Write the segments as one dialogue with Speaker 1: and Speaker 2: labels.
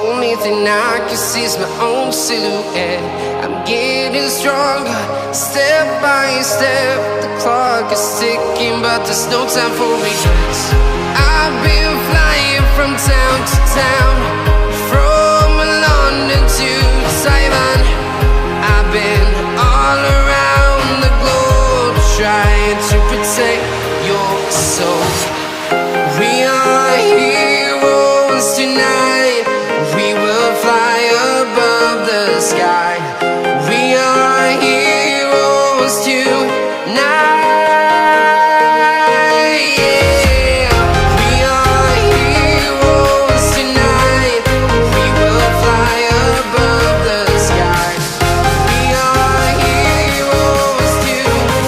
Speaker 1: only thing I can see is my own silhouette. I'm getting stronger, step by step. The clock is ticking, but there's no time for regrets. I've been flying from town to town, from London to Taiwan. I've been all around the globe, trying to protect your soul. We are heroes tonight. We will fly above the sky. We are heroes tonight. Yeah. We are heroes tonight. We will fly above the sky. We are heroes tonight.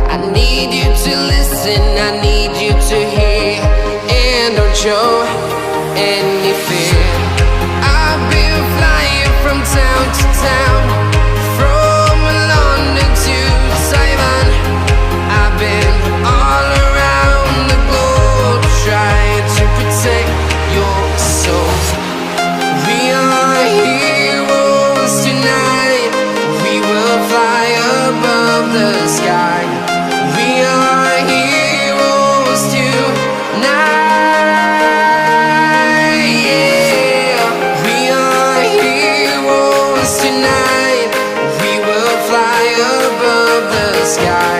Speaker 1: I need you to listen, I need you to hear, and don't show any fear. I've been flying from town to town, from London to Taiwan. I've been all around the globe, trying to protect your soul. We are heroes tonight. We will fly above the sky. We are heroes tonight. Yeah. We are heroes tonight. We will fly above the sky.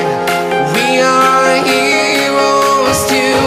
Speaker 1: We are heroes tonight.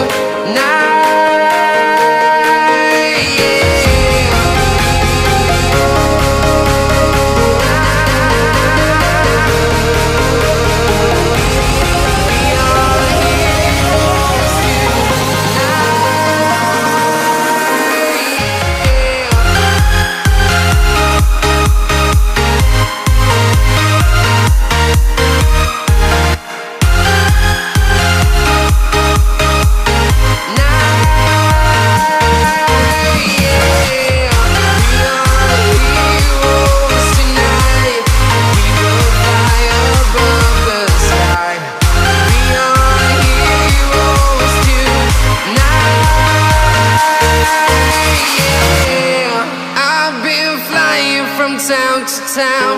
Speaker 1: From town to town,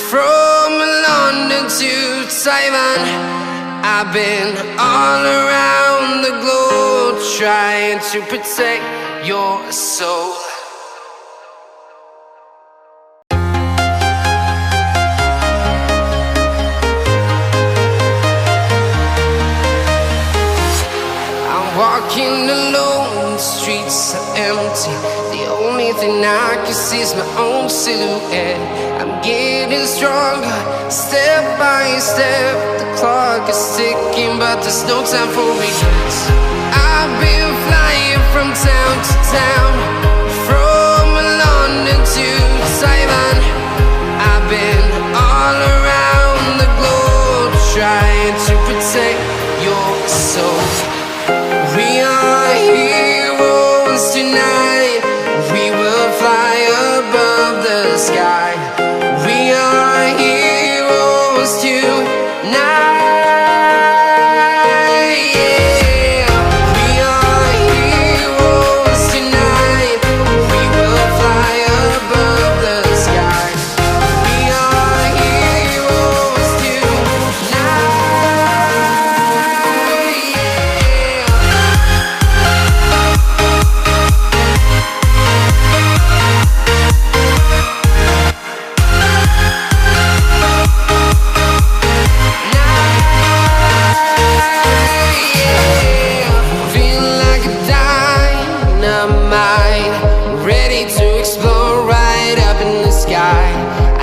Speaker 1: from London to Taiwan. I've been all around the globe, trying to protect your soul. I'm walking alone, the streets are empty. The only thing I can see is my own silhouette. I'm getting stronger, step by step. The clock is ticking, but there's no time for regrets. I've been flying from town to town, from London to Taiwan. I've been all around the globe, trying to protect your soul. We are heroes tonight. We will fly above the sky. We are heroes tonight. Yeah. We are heroes tonight. We will fly above the sky. We are heroes tonight.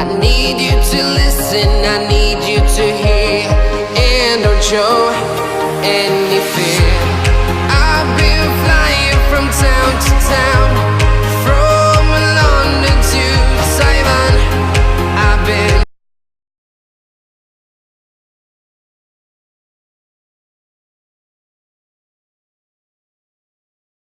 Speaker 1: I need you to listen, I need you to hear, and don't show any fear. I've been flying from town to town,